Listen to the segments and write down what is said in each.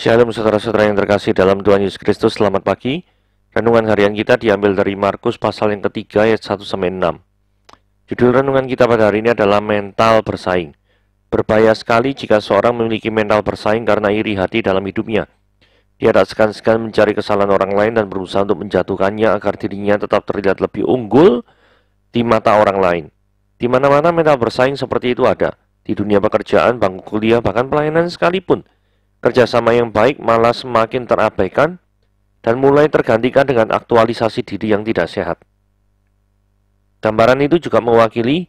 Shalom saudara-saudara yang terkasih dalam Tuhan Yesus Kristus, selamat pagi. Renungan harian kita diambil dari Markus pasal yang ketiga ayat 1-6. Judul renungan kita pada hari ini adalah mental bersaing. Berbahaya sekali jika seorang memiliki mental bersaing karena iri hati dalam hidupnya. Dia tak segan-segan mencari kesalahan orang lain dan berusaha untuk menjatuhkannya agar dirinya tetap terlihat lebih unggul di mata orang lain. Di mana-mana mental bersaing seperti itu ada. Di dunia pekerjaan, bangku kuliah, bahkan pelayanan sekalipun. Kerjasama yang baik malah semakin terabaikan dan mulai tergantikan dengan aktualisasi diri yang tidak sehat. Gambaran itu juga mewakili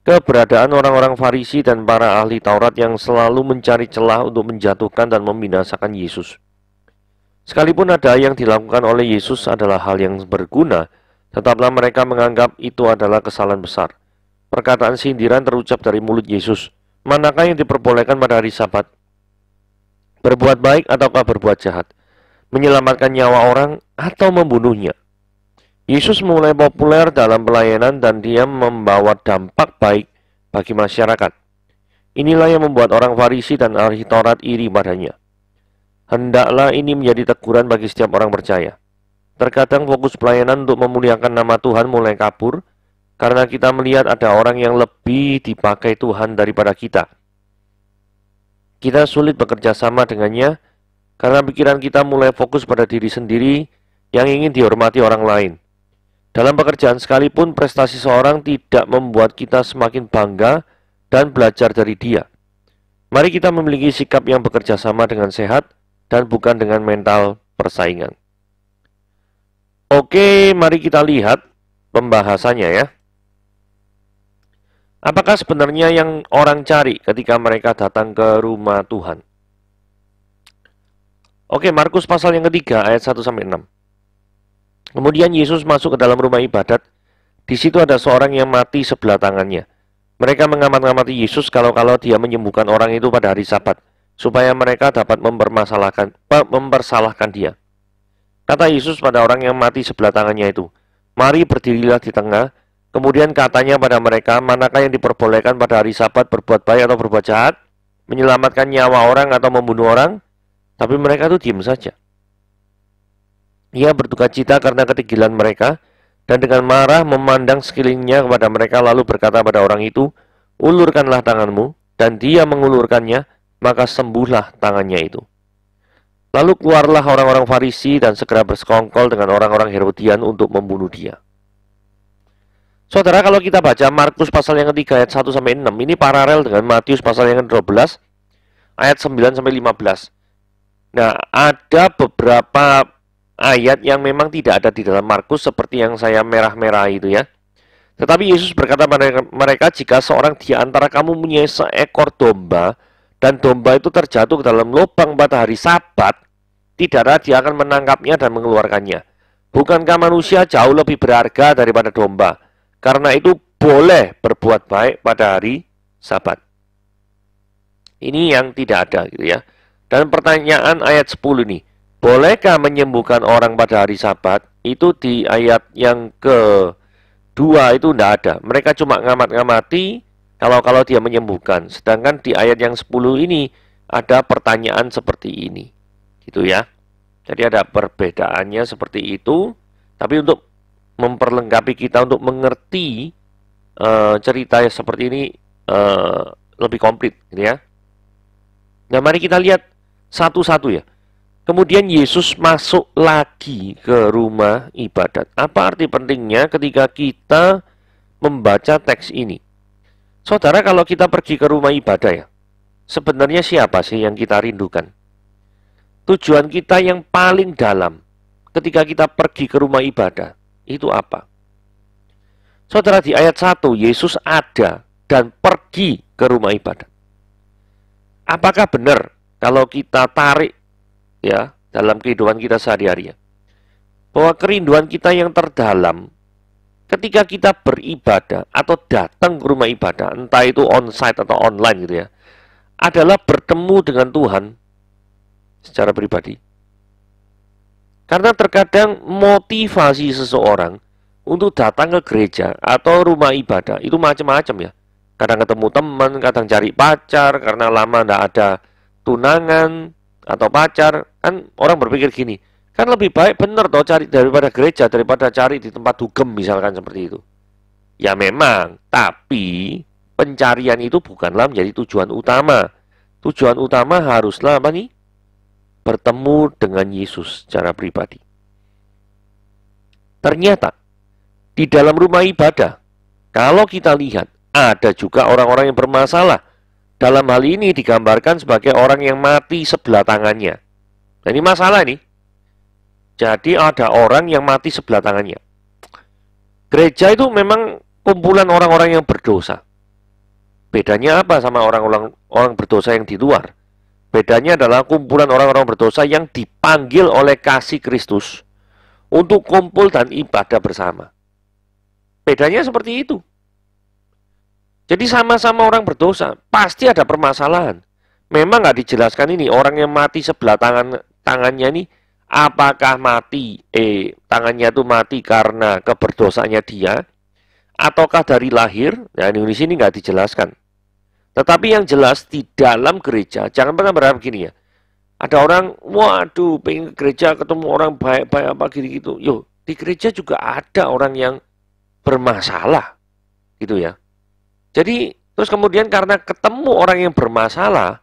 keberadaan orang-orang Farisi dan para ahli Taurat yang selalu mencari celah untuk menjatuhkan dan membinasakan Yesus. Sekalipun ada yang dilakukan oleh Yesus adalah hal yang berguna, tetaplah mereka menganggap itu adalah kesalahan besar. Perkataan sindiran terucap dari mulut Yesus. Manakah yang diperbolehkan pada hari Sabat? Berbuat baik ataukah berbuat jahat? Menyelamatkan nyawa orang atau membunuhnya? Yesus mulai populer dalam pelayanan dan dia membawa dampak baik bagi masyarakat. Inilah yang membuat orang Farisi dan ahli Taurat iri padanya. Hendaklah ini menjadi teguran bagi setiap orang percaya. Terkadang fokus pelayanan untuk memuliakan nama Tuhan mulai kabur karena kita melihat ada orang yang lebih dipakai Tuhan daripada kita. Kita sulit bekerja sama dengannya karena pikiran kita mulai fokus pada diri sendiri yang ingin dihormati orang lain. Dalam pekerjaan sekalipun, prestasi seorang tidak membuat kita semakin bangga dan belajar dari dia. Mari kita memiliki sikap yang bekerja sama dengan sehat dan bukan dengan mental persaingan. Oke, mari kita lihat pembahasannya ya. Apakah sebenarnya yang orang cari ketika mereka datang ke rumah Tuhan? Oke, Markus pasal yang ketiga ayat 1-6. Kemudian Yesus masuk ke dalam rumah ibadat. Di situ ada seorang yang mati sebelah tangannya. Mereka mengamat-ngamati Yesus kalau dia menyembuhkan orang itu pada hari Sabat, supaya mereka dapat mempersalahkan dia. Kata Yesus pada orang yang mati sebelah tangannya itu, "Mari berdirilah di tengah." Kemudian katanya pada mereka, manakah yang diperbolehkan pada hari Sabat, berbuat baik atau berbuat jahat, menyelamatkan nyawa orang atau membunuh orang? Tapi mereka itu diam saja. Ia berduka cita karena ketinggilan mereka, dan dengan marah memandang sekelilingnya kepada mereka, lalu berkata pada orang itu, "Ulurkanlah tanganmu," dan dia mengulurkannya, maka sembuhlah tangannya itu. Lalu keluarlah orang-orang Farisi dan segera bersekongkol dengan orang-orang Herodian untuk membunuh dia. Saudara, kalau kita baca Markus pasal yang ketiga ayat 1-6, ini paralel dengan Matius pasal yang ke-12 ayat 9-15. Nah, ada beberapa ayat yang memang tidak ada di dalam Markus seperti yang saya merah-merah itu ya. Tetapi Yesus berkata pada mereka, "Jika seorang di antara kamu punya seekor domba dan domba itu terjatuh ke dalam lubang pada hari Sabat, tidaklah dia akan menangkapnya dan mengeluarkannya. Bukankah manusia jauh lebih berharga daripada domba? Karena itu boleh berbuat baik pada hari Sabat." Ini yang tidak ada gitu ya. Dan pertanyaan ayat 10 nih, bolehkah menyembuhkan orang pada hari Sabat? Itu di ayat yang kedua itu tidak ada. Mereka cuma ngamat-ngamati kalau dia menyembuhkan. Sedangkan di ayat yang 10 ini ada pertanyaan seperti ini. Gitu ya. Jadi ada perbedaannya seperti itu. Tapi untuk memperlengkapi kita untuk mengerti cerita seperti ini lebih komplit gitu ya. Nah, mari kita lihat satu-satu ya. Kemudian Yesus masuk lagi ke rumah ibadat. Apa arti pentingnya ketika kita membaca teks ini? Saudara, kalau kita pergi ke rumah ibadah ya, sebenarnya siapa sih yang kita rindukan? Tujuan kita yang paling dalam ketika kita pergi ke rumah ibadah itu apa? Saudara, di ayat 1 Yesus ada dan pergi ke rumah ibadat. Apakah benar kalau kita tarik ya dalam kehidupan kita sehari-hari ya, bahwa kerinduan kita yang terdalam ketika kita beribadah atau datang ke rumah ibadah, entah itu onsite atau online gitu ya, adalah bertemu dengan Tuhan secara pribadi? Karena terkadang motivasi seseorang untuk datang ke gereja atau rumah ibadah itu macam-macam ya. Kadang ketemu teman, kadang cari pacar karena lama tidak ada tunangan, atau pacar, kan orang berpikir gini, kan lebih baik bener toh cari daripada gereja, daripada cari di tempat dugem misalkan seperti itu. Ya memang, tapi pencarian itu bukanlah menjadi tujuan utama. Tujuan utama haruslah apa nih? Bertemu dengan Yesus secara pribadi. Ternyata di dalam rumah ibadah, kalau kita lihat, ada juga orang-orang yang bermasalah. Dalam hal ini digambarkan sebagai orang yang mati sebelah tangannya. Nah, ini masalah nih. Jadi ada orang yang mati sebelah tangannya. Gereja itu memang kumpulan orang-orang yang berdosa. Bedanya apa sama orang berdosa yang di luar? Bedanya adalah kumpulan orang-orang berdosa yang dipanggil oleh kasih Kristus untuk kumpul dan ibadah bersama. Bedanya seperti itu. Jadi sama-sama orang berdosa, pasti ada permasalahan. Memang nggak dijelaskan ini, orang yang mati sebelah tangannya ini, apakah mati, tangannya itu mati karena keberdosaannya dia, ataukah dari lahir. Nah, di sini nggak dijelaskan. Tetapi yang jelas di dalam gereja, jangan pernah berharap gini ya. Ada orang, waduh, pengen ke gereja ketemu orang baik-baik apa gitu-gitu. Yo, di gereja juga ada orang yang bermasalah, gitu ya. Jadi, terus kemudian karena ketemu orang yang bermasalah,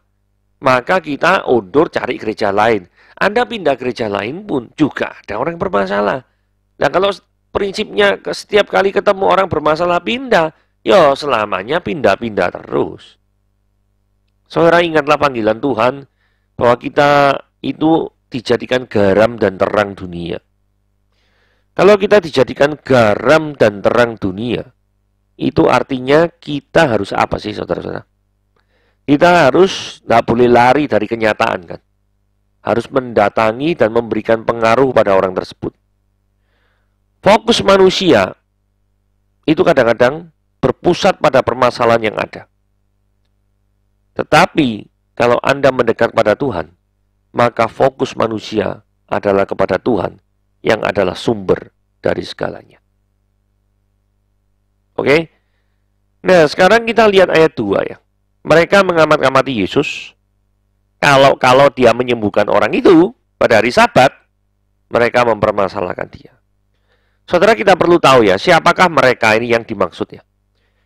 maka kita undur cari gereja lain. Anda pindah gereja lain pun juga ada orang yang bermasalah. Nah, kalau prinsipnya setiap kali ketemu orang bermasalah pindah, ya selamanya pindah-pindah terus. Saudara, ingatlah panggilan Tuhan bahwa kita itu dijadikan garam dan terang dunia. Kalau kita dijadikan garam dan terang dunia, itu artinya kita harus apa sih, saudara-saudara? Kita harus nggak boleh lari dari kenyataan kan. Harus mendatangi dan memberikan pengaruh pada orang tersebut. Fokus manusia itu kadang-kadang berpusat pada permasalahan yang ada. Tetapi kalau Anda mendekat pada Tuhan, maka fokus manusia adalah kepada Tuhan yang adalah sumber dari segalanya. Oke. Nah, sekarang kita lihat ayat 2 ya. Mereka mengamat-amati Yesus. Kalau dia menyembuhkan orang itu pada hari Sabat, mereka mempermasalahkan dia. Saudara, kita perlu tahu ya, siapakah mereka ini yang dimaksud ya.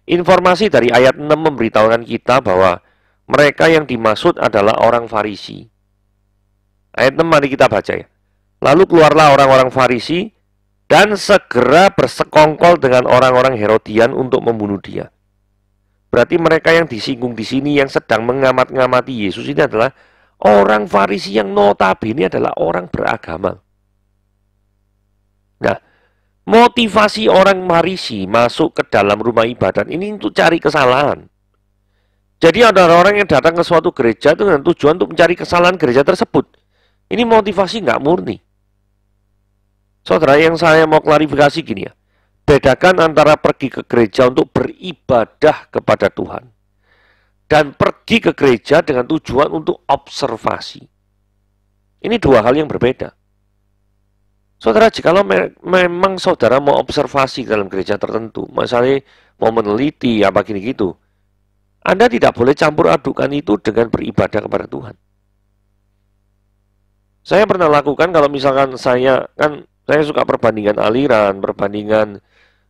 Informasi dari ayat 6 memberitahukan kita bahwa mereka yang dimaksud adalah orang Farisi. Ayat 6 mari kita baca ya. Lalu keluarlah orang-orang Farisi dan segera bersekongkol dengan orang-orang Herodian untuk membunuh dia. Berarti mereka yang disinggung di sini yang sedang mengamat-ngamati Yesus ini adalah orang Farisi yang notabene adalah orang beragama. Nah, motivasi orang Farisi masuk ke dalam rumah ibadat ini untuk cari kesalahan. Jadi ada orang yang datang ke suatu gereja dengan tujuan untuk mencari kesalahan gereja tersebut. Ini motivasi nggak murni. Saudara, yang saya mau klarifikasi gini ya. Bedakan antara pergi ke gereja untuk beribadah kepada Tuhan dan pergi ke gereja dengan tujuan untuk observasi. Ini dua hal yang berbeda. Saudara, jikalau memang saudara mau observasi dalam gereja tertentu, misalnya mau meneliti apa gini gitu, Anda tidak boleh campur adukan itu dengan beribadah kepada Tuhan. Saya pernah lakukan kalau misalkan saya suka perbandingan aliran,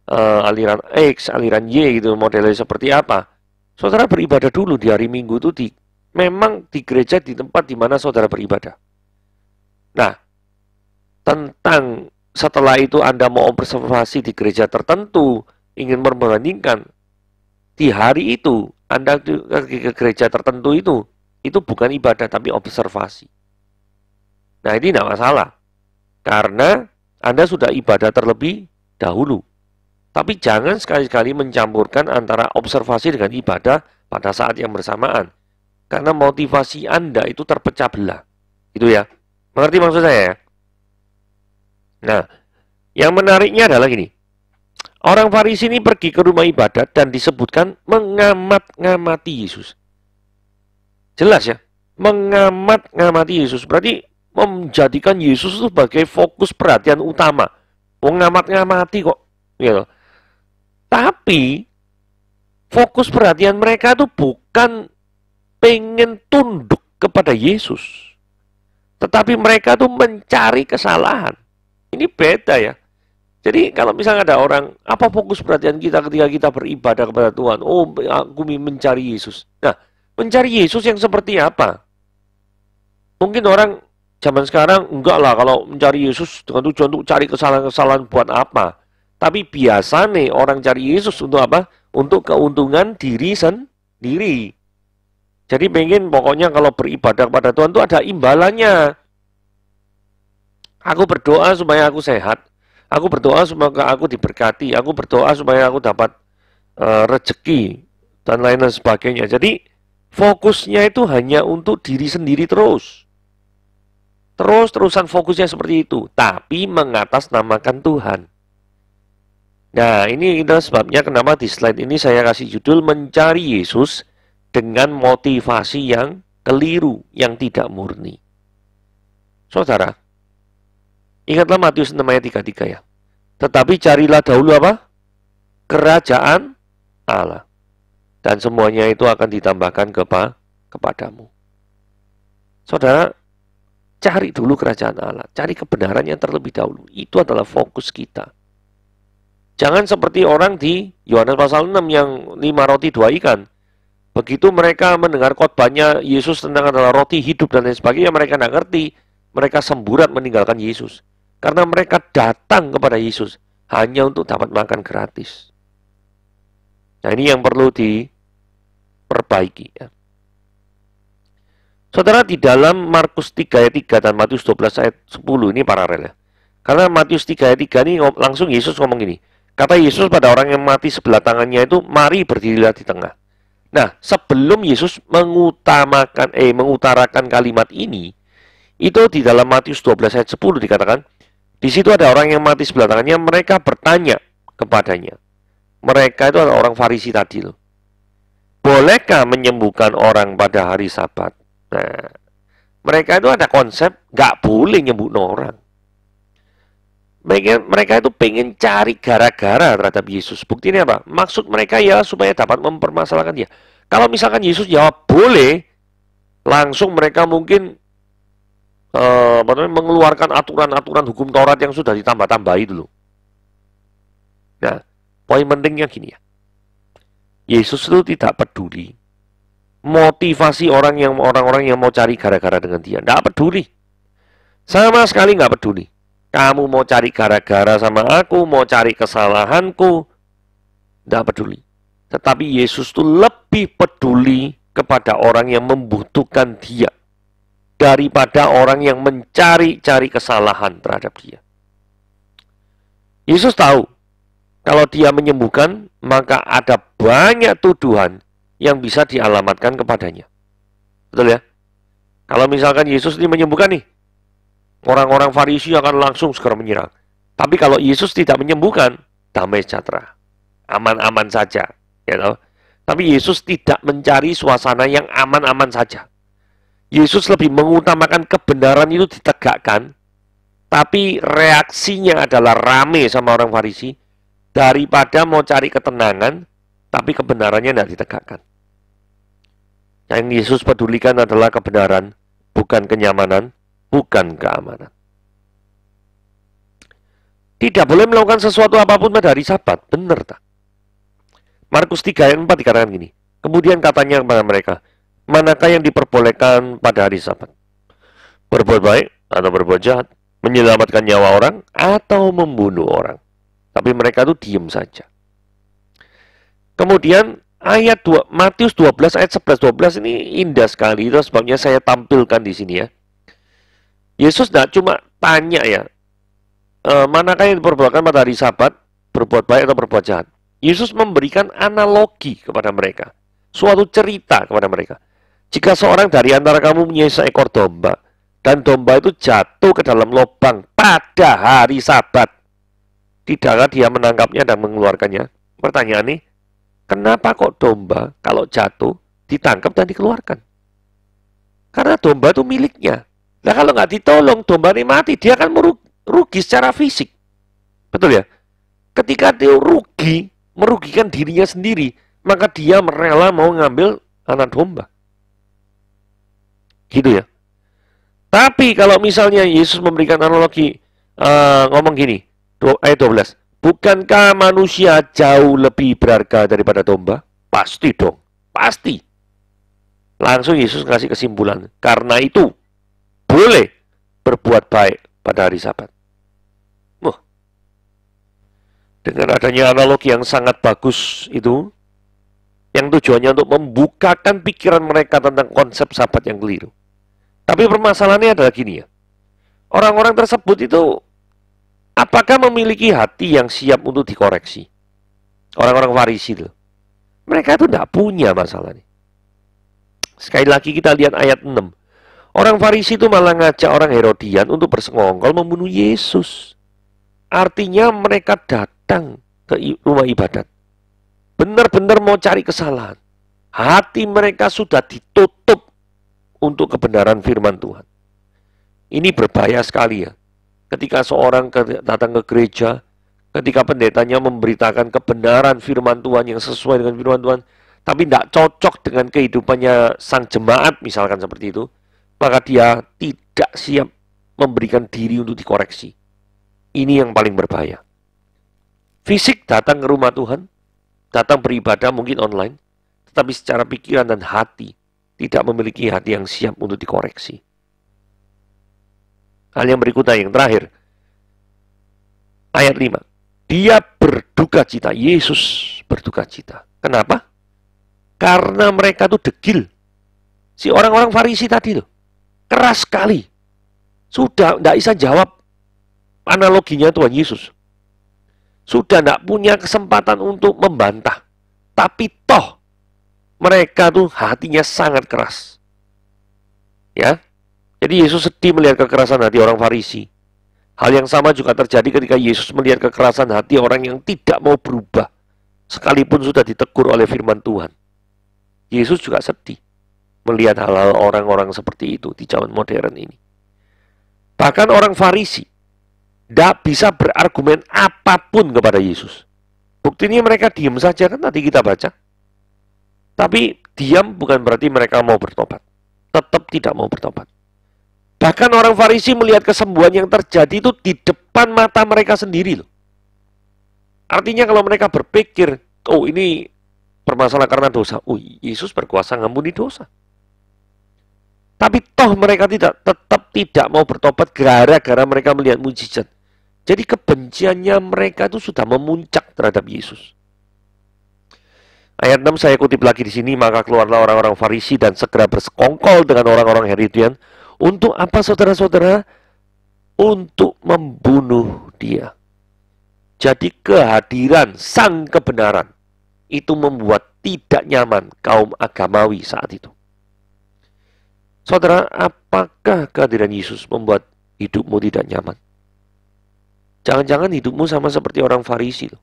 aliran X, aliran Y gitu, modelnya seperti apa. Saudara beribadah dulu di hari Minggu itu memang di gereja di tempat di mana saudara beribadah. Nah, tentang setelah itu Anda mau observasi di gereja tertentu, ingin membandingkan, di hari itu Anda ke gereja tertentu itu bukan ibadah tapi observasi. Nah, ini tidak masalah, karena Anda sudah ibadah terlebih dahulu. Tapi jangan sekali-kali mencampurkan antara observasi dengan ibadah pada saat yang bersamaan. Karena motivasi Anda itu terpecah belah. Itu ya. Mengerti maksud saya ya? Nah, yang menariknya adalah gini. Orang Farisi ini pergi ke rumah ibadat dan disebutkan mengamat-ngamati Yesus. Jelas ya? Mengamat-ngamati Yesus. Berarti menjadikan Yesus itu sebagai fokus perhatian utama. Mengamat-ngamati kok. Gitu. Tapi fokus perhatian mereka itu bukan pengen tunduk kepada Yesus. Tetapi mereka tuh mencari kesalahan. Ini beda ya. Jadi kalau misalnya ada orang, apa fokus perhatian kita ketika kita beribadah kepada Tuhan? Oh, aku mencari Yesus. Nah, mencari Yesus yang seperti apa? Mungkin orang zaman sekarang, enggak lah kalau mencari Yesus dengan tujuan untuk cari kesalahan-kesalahan buat apa. Tapi biasa nih orang cari Yesus untuk apa? Untuk keuntungan diri sendiri. Jadi pengen pokoknya kalau beribadah kepada Tuhan itu ada imbalannya. Aku berdoa supaya aku sehat. Aku berdoa supaya aku diberkati. Aku berdoa supaya aku dapat rezeki dan lain sebagainya. Jadi fokusnya itu hanya untuk diri sendiri terus. Terus-terusan fokusnya seperti itu. Tapi mengatasnamakan Tuhan. Nah, ini adalah sebabnya kenapa di slide ini saya kasih judul Mencari Yesus dengan motivasi yang keliru, yang tidak murni. Saudara, ingatlah Matius 6 ayat 33 ya. Tetapi carilah dahulu apa? Kerajaan Allah. Dan semuanya itu akan ditambahkan kepadamu. Saudara, cari dulu kerajaan Allah. Cari kebenaran yang terlebih dahulu. Itu adalah fokus kita. Jangan seperti orang di Yohanes pasal 6 yang 5 roti 2 ikan. Begitu mereka mendengar khotbahnya Yesus tentang adalah roti hidup dan lain sebagainya, mereka tidak ngerti. Mereka semburat meninggalkan Yesus. Karena mereka datang kepada Yesus hanya untuk dapat makan gratis. Nah, ini yang perlu diperbaiki. Ya. Saudara, di dalam Markus 3 ayat 3 dan Matius 12 ayat 10 ini paralel ya. Karena Matius 3 ayat 3 ini langsung Yesus ngomong gini. Kata Yesus pada orang yang mati sebelah tangannya itu, mari berdirilah di tengah. Nah, sebelum Yesus mengutarakan kalimat ini, itu di dalam Matius 12 ayat 10 dikatakan, di situ ada orang yang mati sebelah tangannya, mereka bertanya kepadanya. Mereka itu adalah orang Farisi tadi loh. Bolehkah menyembuhkan orang pada hari Sabat? Nah, mereka itu ada konsep nggak boleh nyembuhin orang. Mereka itu pengen cari gara-gara terhadap Yesus. Buktinya apa? Maksud mereka ya supaya dapat mempermasalahkan dia. Kalau misalkan Yesus jawab boleh, langsung mereka mungkin mengeluarkan aturan-aturan hukum Taurat yang sudah ditambah-tambahi dulu. Nah, poin pentingnya gini ya. Yesus itu tidak peduli motivasi orang-orang yang mau cari gara-gara dengan dia. Tidak peduli. Sama sekali nggak peduli. Kamu mau cari gara-gara sama aku, mau cari kesalahanku, tidak peduli. Tetapi Yesus itu lebih peduli kepada orang yang membutuhkan dia daripada orang yang mencari-cari kesalahan terhadap dia. Yesus tahu, kalau dia menyembuhkan, maka ada banyak tuduhan yang bisa dialamatkan kepadanya. Betul ya? Kalau misalkan Yesus ini menyembuhkan nih, orang-orang Farisi akan langsung segera menyerang. Tapi kalau Yesus tidak menyembuhkan, damai sejahtera. Aman-aman saja. Ya tahu? Tapi Yesus tidak mencari suasana yang aman-aman saja. Yesus lebih mengutamakan kebenaran itu ditegakkan, tapi reaksinya adalah rame sama orang Farisi, daripada mau cari ketenangan, tapi kebenarannya tidak ditegakkan. Yang Yesus pedulikan adalah kebenaran, bukan kenyamanan, bukan keamanan. Tidak boleh melakukan sesuatu apapun pada hari Sabat. Benar tak? Markus 3 ayat 4 dikatakan gini. Kemudian katanya kepada mereka, manakah yang diperbolehkan pada hari Sabat? Berbuat baik atau berbuat jahat? Menyelamatkan nyawa orang atau membunuh orang? Tapi mereka itu diam saja. Kemudian ayat 2, Matius 12 ayat 11-12 ini indah sekali. Itu sebabnya saya tampilkan di sini ya. Yesus tidak cuma tanya ya, manakah yang diperbolehkan pada hari Sabat, berbuat baik atau berbuat jahat. Yesus memberikan analogi kepada mereka, suatu cerita kepada mereka. Jika seorang dari antara kamu punya seekor domba, dan domba itu jatuh ke dalam lubang pada hari Sabat, tidakkah dia menangkapnya dan mengeluarkannya? Pertanyaan nih, kenapa kok domba kalau jatuh ditangkap dan dikeluarkan? Karena domba itu miliknya. Nah kalau nggak ditolong, domba ini mati, dia akan rugi secara fisik. Betul ya? Ketika dia rugi, merugikan dirinya sendiri, maka dia rela mau ngambil anak domba. Gitu ya. Tapi kalau misalnya Yesus memberikan analogi, ngomong gini, ayat 12, bukankah manusia jauh lebih berharga daripada domba? Pasti dong, pasti. Langsung Yesus ngasih kesimpulan, karena itu boleh berbuat baik pada hari Sabat. Dengan adanya analogi yang sangat bagus itu, yang tujuannya untuk membukakan pikiran mereka tentang konsep Sabat yang keliru. Tapi permasalahannya adalah gini ya, orang-orang tersebut itu apakah memiliki hati yang siap untuk dikoreksi? Orang-orang Farisi itu, mereka itu tidak punya masalah nih. Sekali lagi kita lihat ayat 6. Orang Farisi itu malah ngajak orang Herodian untuk bersengongkol membunuh Yesus. Artinya mereka datang ke rumah ibadat, benar-benar mau cari kesalahan. Hati mereka sudah ditutup untuk kebenaran firman Tuhan. Ini berbahaya sekali ya. Ketika seorang datang ke gereja, ketika pendetanya memberitakan kebenaran firman Tuhan yang sesuai dengan firman Tuhan, tapi tidak cocok dengan kehidupannya sang jemaat, misalkan seperti itu, maka dia tidak siap memberikan diri untuk dikoreksi. Ini yang paling berbahaya. Fisik datang ke rumah Tuhan, datang beribadah mungkin online, tetapi secara pikiran dan hati tidak memiliki hati yang siap untuk dikoreksi. Hal yang berikutnya, yang terakhir, ayat 5. Dia berduka cita, Yesus berduka cita. Kenapa? Karena mereka tuh degil. Si orang-orang Farisi tadi loh, keras sekali. Sudah tidak bisa jawab analoginya Tuhan Yesus. Sudah tidak punya kesempatan untuk membantah. Tapi toh mereka tuh hatinya sangat keras. Ya. Jadi Yesus sedih melihat kekerasan hati orang Farisi. Hal yang sama juga terjadi ketika Yesus melihat kekerasan hati orang yang tidak mau berubah, sekalipun sudah ditegur oleh firman Tuhan. Yesus juga sedih melihat hal-hal orang-orang seperti itu di zaman modern ini. Bahkan orang Farisi tidak bisa berargumen apapun kepada Yesus. Buktinya mereka diam saja, kan tadi kita baca. Tapi diam bukan berarti mereka mau bertobat. Tetap tidak mau bertobat. Bahkan orang Farisi melihat kesembuhan yang terjadi itu di depan mata mereka sendiri loh. Artinya kalau mereka berpikir, oh ini bermasalah karena dosa. Oh, Yesus berkuasa ngampuni dosa. Tapi toh mereka tetap tidak mau bertobat gara-gara mereka melihat mujizat. Jadi kebenciannya mereka itu sudah memuncak terhadap Yesus. Ayat 6 saya kutip lagi di sini, maka keluarlah orang-orang Farisi dan segera bersekongkol dengan orang-orang Herodian. Untuk apa saudara-saudara? Untuk membunuh dia. Jadi kehadiran sang kebenaran itu membuat tidak nyaman kaum agamawi saat itu. Saudara, apakah kehadiran Yesus membuat hidupmu tidak nyaman? Jangan-jangan hidupmu sama seperti orang Farisi loh.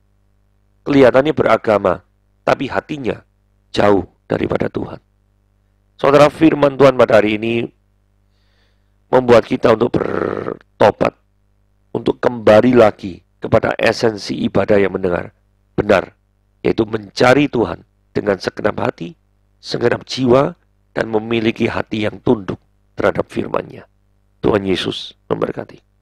Kelihatannya beragama, tapi hatinya jauh daripada Tuhan. Saudara, firman Tuhan pada hari ini membuat kita untuk bertobat, untuk kembali lagi kepada esensi ibadah yang benar, yaitu mencari Tuhan dengan segenap hati, segenap jiwa, dan memiliki hati yang tunduk terhadap firman-Nya. Tuhan Yesus memberkati.